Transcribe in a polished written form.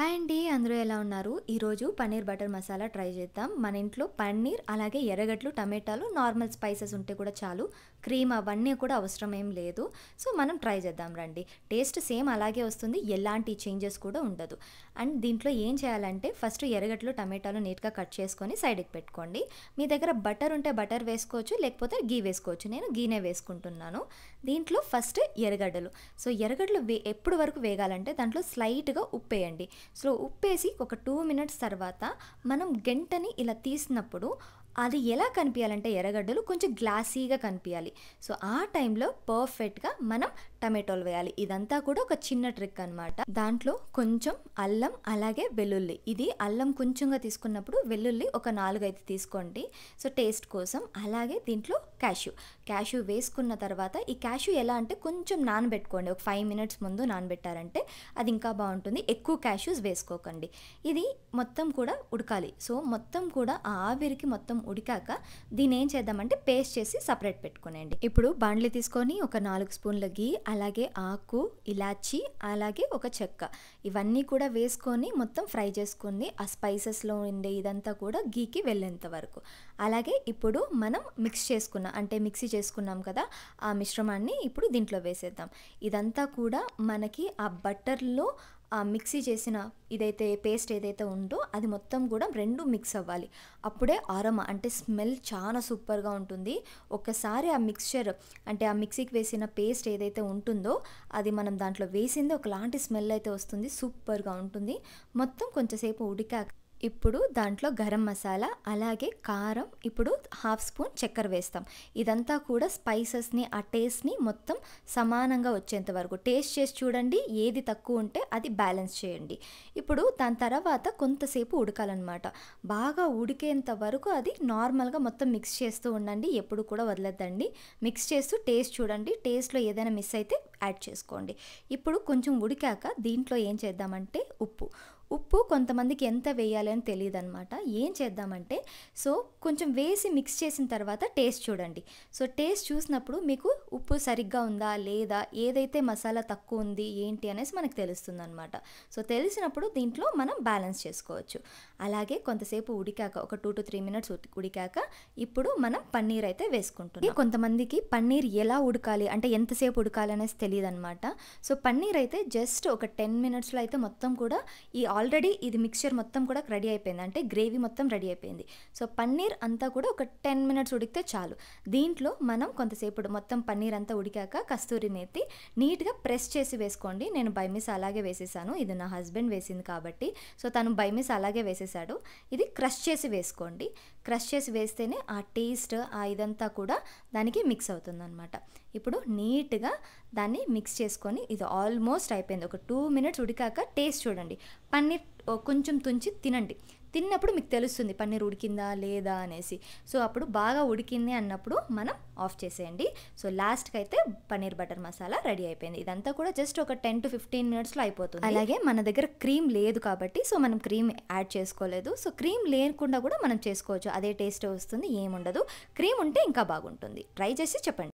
Hi అండి. అందరూ ఎలా ఉన్నారు? ఈరోజు పన్నీర్ బటర్ మసాలా ట్రై చేద్దాం. మన ఇంట్లో పన్నీర్, అలాగే ఎర్రగడ్డలు, టమాటాలు, నార్మల్ స్పైసెస్ ఉంటే కూడా చాలు. క్రీమ్ అవన్నీ కూడా అవసరం ఏం లేదు. సో, మనం ట్రై చేద్దాం రండి. టేస్ట్ సేమ్ అలాగే వస్తుంది. ఎలాంటి చేంజెస్ కూడా ఉండదు. అండ్ దీంట్లో ఏం చేయాలంటే ఫస్ట్ ఎర్రగడ్డలు, టమాటాలు నీట్‌గా కట్ చేసుకొని సైడ్‌కి పెట్టుకోండి. మీ దగ్గర బటర్ ఉంటే బటర్ వేసుకోవచ్చు, లేకపోతే గీ వేసుకోవచ్చు. నేను గీనే వేసుకుంటున్నాను. దీంట్లో ఫస్ట్ ఎర్రగడ్డలు. సో, ఎర్రగడ్డలు ఎప్పుడు వరకు వేగాలంటే దాంట్లో స్లైట్‌గా ఉప్పేయండి. సో ఉప్పేసి ఒక 2 మినిట్స్ తర్వాత మనం గెంటని ఇలా తీసినప్పుడు అది ఎలా కనిపించాలంటే ఎర్రగడ్డలు కొంచెం గ్లాసీగా కనిపించాలి. సో ఆ టైంలో పర్ఫెక్ట్గా మనం టమాటోలు వేయాలి. ఇదంతా కూడా ఒక చిన్న ట్రిక్ అనమాట. దాంట్లో కొంచెం అల్లం, అలాగే వెల్లుల్లి. ఇది అల్లం కొంచెంగా తీసుకున్నప్పుడు వెల్లుల్లి ఒక 4-5 తీసుకోండి. సో టేస్ట్ కోసం. అలాగే దీంట్లో క్యాష్యూ వేసుకున్న తర్వాత ఈ క్యాష్యూ ఎలా అంటే కొంచెం నానబెట్టుకోండి. ఒక 5 మినిట్స్ ముందు నానబెట్టారంటే అది ఇంకా బాగుంటుంది. ఎక్కువ క్యాష్యూస్ వేసుకోకండి. ఇది మొత్తం కూడా ఉడకాలి. సో మొత్తం కూడా ఆ ఆవిరికి మొత్తం ఉడికాక దీన్ని ఏం చేద్దామంటే పేస్ట్ చేసి సపరేట్ పెట్టుకునేయండి. ఇప్పుడు బాండ్లీ తీసుకొని ఒక 4 స్పూన్ల గీ, అలాగే ఆకు, ఇలాచి, అలాగే ఒక చెక్క, ఇవన్నీ కూడా వేసుకొని మొత్తం ఫ్రై చేసుకుంది. ఆ స్పైసెస్లో ఉండే ఇదంతా కూడా గీకి వెళ్ళేంత వరకు. అలాగే ఇప్పుడు మనం మిక్సీ చేసుకున్నాం కదా, ఆ మిశ్రమాన్ని ఇప్పుడు దీంట్లో వేసేద్దాం. ఇదంతా కూడా మనకి ఆ బటర్లో ఆ మిక్సీ చేసిన ఇదైతే పేస్ట్ ఏదైతే ఉందో అది మొత్తం కూడా రెండు మిక్స్ అవ్వాలి. అప్పుడే అరోమా అంటే స్మెల్ చాలా సూపర్గా ఉంటుంది. ఒక్కసారి ఆ మిక్స్చర్ అంటే ఆ మిక్సీకి వేసిన పేస్ట్ ఏదైతే ఉంటుందో అది మనం దాంట్లో వేసింది ఒకలాంటి స్మెల్ అయితే వస్తుంది. సూపర్గా ఉంటుంది. మొత్తం కొంచెంసేపు ఉడికాక ఇప్పుడు దాంట్లో గరం మసాలా, అలాగే కారం, ఇప్పుడు 1/2 స్పూన్ చక్కెర వేస్తాం. ఇదంతా కూడా స్పైసెస్ని ఆ టేస్ట్ని మొత్తం సమానంగా వచ్చేంత వరకు టేస్ట్ చేసి చూడండి. ఏది తక్కువ ఉంటే అది బ్యాలెన్స్ చేయండి. ఇప్పుడు దాని తర్వాత కొంతసేపు ఉడకాలన్నమాట. బాగా ఉడికేంత వరకు అది నార్మల్గా మొత్తం మిక్స్ చేస్తూ ఉండండి. ఎప్పుడు కూడా వదలద్దండి. మిక్స్ చేస్తూ టేస్ట్ చూడండి. టేస్ట్లో ఏదైనా మిస్ అయితే యాడ్ చేసుకోండి. ఇప్పుడు కొంచెం ఉడికాక దీంట్లో ఏం చేద్దామంటే ఉప్పు కొంతమందికి ఎంత వేయాలి అని తెలియదు అనమాట. ఏం చేద్దామంటే సో కొంచెం వేసి మిక్స్ చేసిన తర్వాత టేస్ట్ చూడండి. సో టేస్ట్ చూసినప్పుడు మీకు ఉప్పు సరిగ్గా ఉందా లేదా, ఏదైతే మసాలా తక్కువ ఉంది ఏంటి అనేసి మనకు తెలుస్తుంది అనమాట. సో తెలిసినప్పుడు దీంట్లో మనం బ్యాలెన్స్ చేసుకోవచ్చు. అలాగే కొంతసేపు ఉడికాక ఒక 2 to 3 మినిట్స్ ఉడికాక ఇప్పుడు మనం పన్నీర్ అయితే వేసుకుంటున్నాం. కొంతమందికి పన్నీర్ ఎలా ఉడకాలి అంటే ఎంతసేపు ఉడకాలి అనేసి తెలియదు అనమాట. సో పన్నీర్ అయితే జస్ట్ ఒక 10 మినిట్స్లో అయితే మొత్తం కూడా ఆల్రెడీ ఇది మిక్స్చర్ మొత్తం కూడా రెడీ అయిపోయింది. అంటే గ్రేవీ మొత్తం రెడీ అయిపోయింది. సో పన్నీర్ అంతా కూడా ఒక 10 మినిట్స్ ఉడికితే చాలు. దీంట్లో మనం కొంతసేపు మొత్తం పన్నీర్ అంతా ఉడికాక కస్తూరి మేతి నీట్గా ప్రెస్ చేసి వేసుకోండి. నేను బై మిస్ అలాగే వేసేసాను. ఇది నా హస్బెండ్ వేసింది కాబట్టి సో తను బై మిస్ అలాగే వేసేసాడు. ఇది క్రష్ చేసి వేసుకోండి. క్రష్ చేసి వేస్తేనే ఆ టేస్ట్ ఆ ఇదంతా కూడా దానికి మిక్స్ అవుతుందన్నమాట. ఇప్పుడు నీట్గా దాన్ని మిక్స్ చేసుకొని ఇది ఆల్మోస్ట్ అయిపోయింది. ఒక 2 మినిట్స్ ఉడికాక టేస్ట్ చూడండి. పన్నీర్ కొంచెం తుంచి తినండి. తిన్నప్పుడు మీకు తెలుస్తుంది పన్నీర్ ఉడికిందా లేదా అనేసి. సో అప్పుడు బాగా ఉడికింది అన్నప్పుడు మనం ఆఫ్ చేసేయండి. సో లాస్ట్కి అయితే పన్నీర్ బటర్ మసాలా రెడీ అయిపోయింది. ఇదంతా కూడా జస్ట్ ఒక 10 to 15 మినిట్స్లో అయిపోతుంది. అలాగే మన దగ్గర క్రీమ్ లేదు కాబట్టి సో మనం క్రీమ్ యాడ్ చేసుకోలేదు. సో క్రీమ్ లేకుండా కూడా మనం చేసుకోవచ్చు. అదే టేస్ట్ వస్తుంది, ఏముండదు. క్రీమ్ ఉంటే ఇంకా బాగుంటుంది. ట్రై చేసి చెప్పండి.